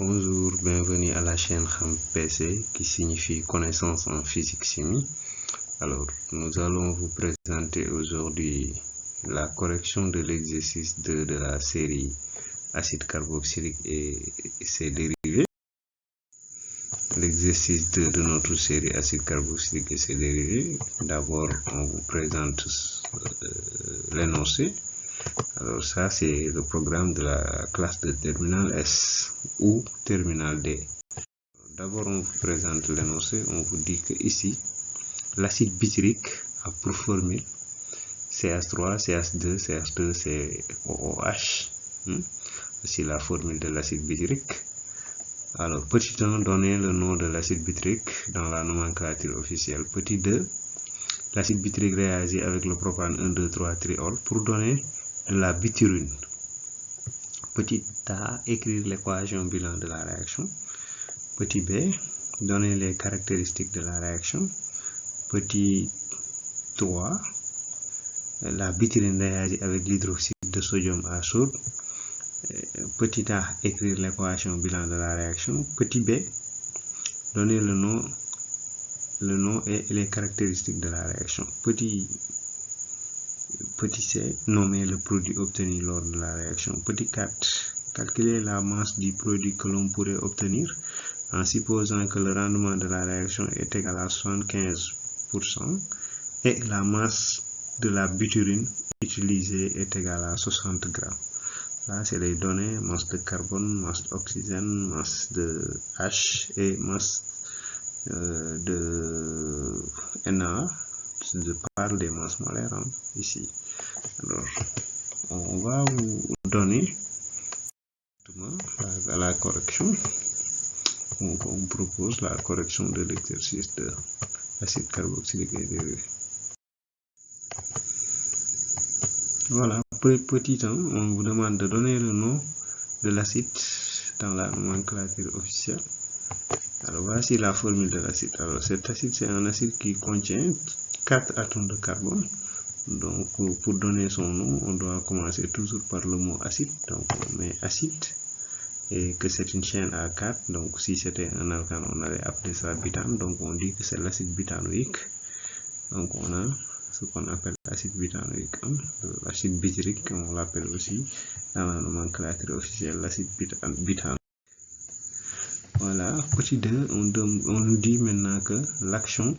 Bonjour, bienvenue à la chaîne Xam PC qui signifie connaissance en physique-chimie. Alors, nous allons vous présenter aujourd'hui la correction de l'exercice 2 de la série acide carboxylique et ses dérivés. L'exercice 2 de notre série acide carboxylique et ses dérivés. D'abord, on vous présente l'énoncé. Alors ça, c'est le programme de la classe de terminale S ou terminale D. D'abord, on vous présente l'énoncé. On vous dit que ici, l'acide butyrique a pour formule CH3, CH2, CH2, COOH. Voici la formule de l'acide butyrique. Alors, petit 1, donner le nom de l'acide butyrique dans la nomenclature officielle. Petit 2, l'acide butyrique réagit avec le propane 1, 2, 3 triol pour donner de la butyrine. Petit a, écrire l'équation bilan de la réaction. Petit b, donner les caractéristiques de la réaction. Petit 3, la butyrine réagit avec l'hydroxyde de sodium à soude. Petit a, écrire l'équation bilan de la réaction. Petit b, donner le nom et les caractéristiques de la réaction. Petit c, nommer le produit obtenu lors de la réaction. Petit 4, calculer la masse du produit que l'on pourrait obtenir en supposant que le rendement de la réaction est égal à 75% et la masse de la butyrine utilisée est égale à 60 grammes. Là, c'est les données, masse de carbone, masse d'oxygène, masse de H et masse de Na. Je parle des masses molaires ici. Alors, on va vous donner la correction. Donc, on propose la correction de l'exercice de l'acide carboxylique et dérivé. Voilà, petit 1, on vous demande de donner le nom de l'acide dans la nomenclature officielle. Alors, voici la formule de l'acide. Alors, cet acide, c'est un acide qui contient 4 atomes de carbone. Donc, pour donner son nom, on doit commencer toujours par le mot acide. Donc, on met acide et que c'est une chaîne à 4. Donc, si c'était un alcane, on allait appeler ça butane. Donc, on dit que c'est l'acide butanoïque. Donc, on a ce qu'on appelle l'acide butanoïque. L'acide butyrique, on l'appelle aussi dans la nomenclature officielle l'acide butane. Voilà, petit 2, on nous dit maintenant que l'action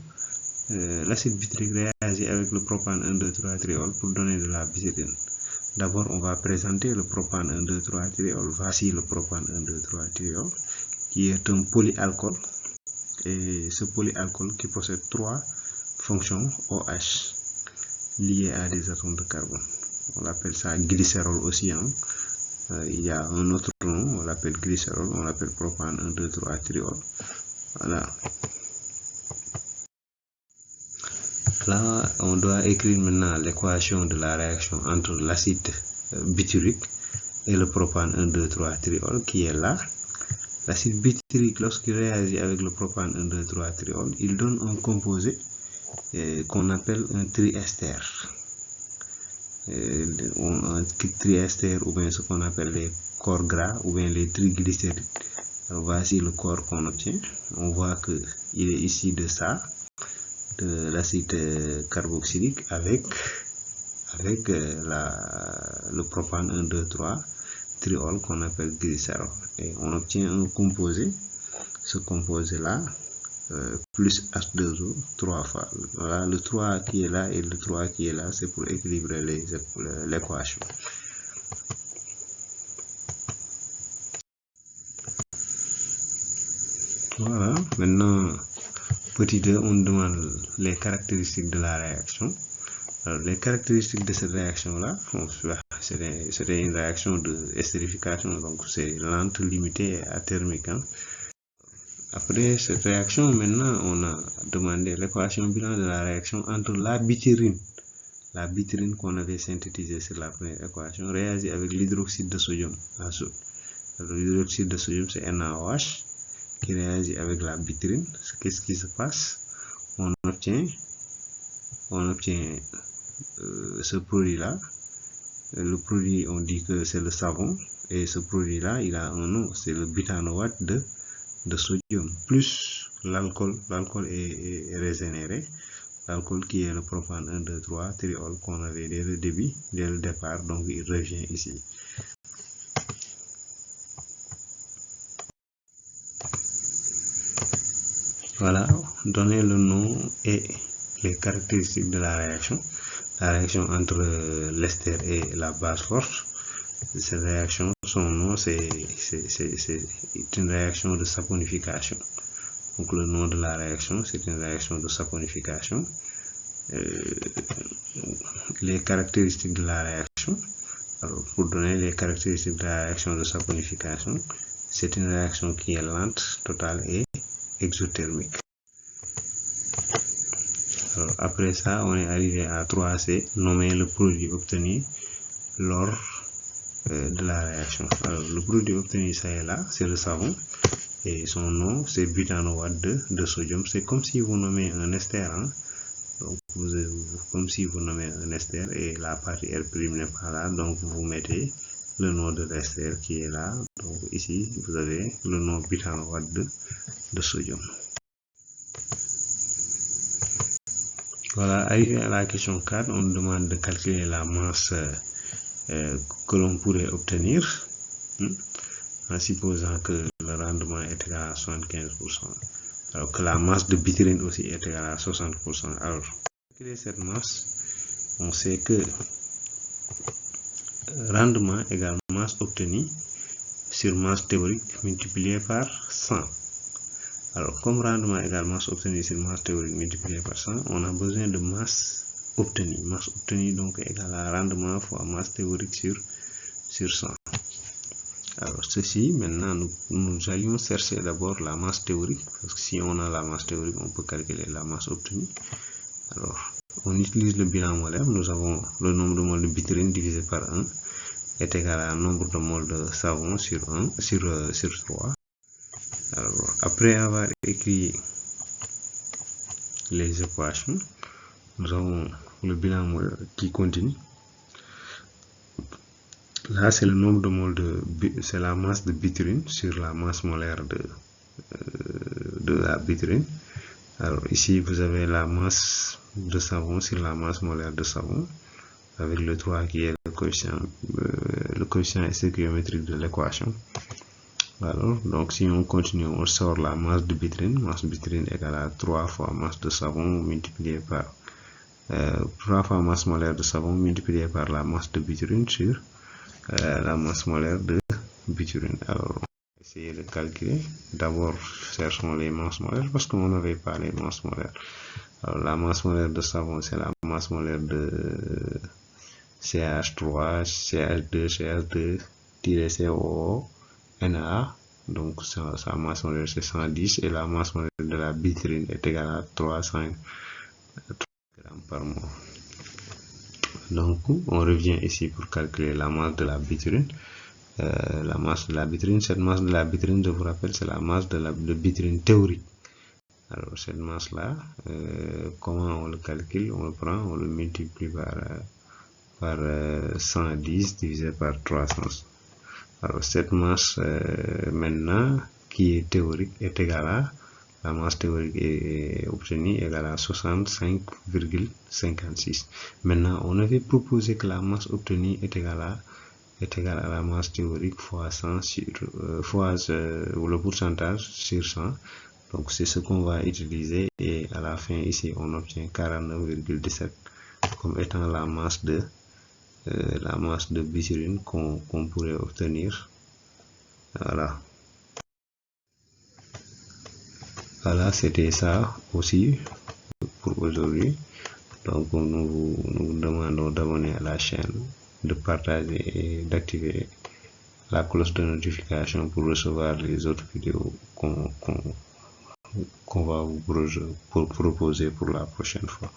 l'acide butyrique réagit avec le propane 1, 2, 3 triol pour donner de la butyrine. D'abord, on va présenter le propane 1, 2, 3 triol. Voici le propane 1, 2, 3 triol, qui est un polyalcool. Et ce polyalcool qui possède 3 fonctions OH liées à des atomes de carbone. On appelle ça glycérol aussi. Il y a un autre nom, on l'appelle glycérol, on l'appelle propane 1, 2, 3 triol. Voilà. Là, on doit écrire maintenant l'équation de la réaction entre l'acide butyrique et le propane 1, 2, 3 triol qui est là. L'acide butyrique, lorsqu'il réagit avec le propane 1, 2, 3 triol, il donne un composé qu'on appelle un triester. Un triester ou bien ce qu'on appelle les corps gras ou bien les triglycérides. Alors, voici le corps qu'on obtient. On voit qu'il est ici de ça. De l'acide carboxylique avec le propane 1, 2, 3 triol qu'on appelle glycérol. Et on obtient un composé, ce composé-là, plus H2O 3 fois. Voilà, le 3 qui est là et le 3 qui est là, c'est pour équilibrer l'équation. Voilà, maintenant, petit 2, on demande les caractéristiques de la réaction. Alors, les caractéristiques de cette réaction-là, c'est une réaction de estérification, donc c'est lente, limitée et athermique. Après cette réaction, maintenant, on a demandé l'équation bilan de la réaction entre la butyrine qu'on avait synthétisée sur la première équation, réagit avec l'hydroxyde de sodium à soude. L'hydroxyde de sodium, c'est NaOH qui réagit avec la butyrine. Qu'est-ce qui se passe? On obtient ce produit-là. Le produit, on dit que c'est le savon Et ce produit-là, il a un nom, c'est le butanoate de sodium, plus l'alcool. L'alcool est régénéré. L'alcool qui est le propane 1, 2, 3, triol qu'on avait dès le début, dès le départ, donc il revient ici. Voilà, donner le nom et les caractéristiques de la réaction entre l'ester et la base forte. Cette réaction, son nom, c'est une réaction de saponification. Donc le nom de la réaction, c'est une réaction de saponification. Les caractéristiques de la réaction. Alors, pour donner les caractéristiques de la réaction de saponification, c'est une réaction qui est lente, totale et exothermique. Alors, après ça, on est arrivé à 3C, nommer le produit obtenu lors de la réaction. Alors, le produit obtenu, ça est là, c'est le savon, et son nom, c'est butanoate de sodium. C'est comme si vous nommez un ester, hein? Donc, comme si vous nommez un ester et la partie R' n'est pas là, donc vous mettez le nom de l'ester qui est là. Donc ici, vous avez le nom butanoate de sodium. Voilà, arrivé à la question 4, on demande de calculer la masse que l'on pourrait obtenir, en supposant que le rendement est égal à 75%. Alors que la masse de biturène aussi est égale à 60%. Alors, pour calculer cette masse, on sait que rendement égale masse obtenue sur masse théorique multiplié par 100. Alors, comme rendement égale masse obtenue sur masse théorique multiplié par 100, on a besoin de masse obtenue. Masse obtenue donc égale à rendement fois masse théorique sur 100. Alors ceci, maintenant, nous allions chercher d'abord la masse théorique, parce que si on a la masse théorique, on peut calculer la masse obtenue. Alors, on utilise le bilan molaire. Nous avons le nombre de moles de biturène divisé par 1 est égal à nombre de moles de savon sur 3. Alors, après avoir écrit les équations, nous avons le bilan molaire qui continue. Là, c'est le nombre de moles c'est la masse de biturène sur la masse molaire de la biturène. Alors ici, vous avez la masse de savon sur la masse molaire de savon, avec le 3 qui est le coefficient stéquiométrique de l'équation. Alors, donc si on continue, on sort la masse de biturène. Masse de biturène égale à 3 fois masse de savon multiplié par 3 fois masse molaire de savon multiplié par la masse de biturène sur la masse molaire de biturène. Alors, on va essayer de calculer. D'abord, cherchons les masses molaires parce qu'on n'avait pas les masses molaires. Alors, la masse molaire de savon, c'est la masse molaire de CH3, CH2, CH2-COO, Na. Donc, sa masse molaire, c'est 110 et la masse molaire de la biturène est égale à 300 grammes par mol. Donc, on revient ici pour calculer la masse de la biturène. La masse de la biturène, cette masse de la biturène, je vous rappelle, c'est la masse de biturène théorique. Alors, cette masse-là, comment on le calcule? On le prend, on le multiplie par 110 divisé par 300. Alors, cette masse, maintenant, qui est théorique, est égale à la masse théorique est obtenue égale à 65,56. Maintenant, on avait proposé que la masse obtenue est égale à la masse théorique fois 100 fois le pourcentage sur 100. Donc, c'est ce qu'on va utiliser et à la fin, ici, on obtient 49,17 comme étant la masse de biturène qu'on pourrait obtenir. Voilà, c'était ça aussi pour aujourd'hui. Donc, nous vous demandons d'abonner à la chaîne, de partager et d'activer la cloche de notification pour recevoir les autres vidéos qu'on va vous proposer pour la prochaine fois.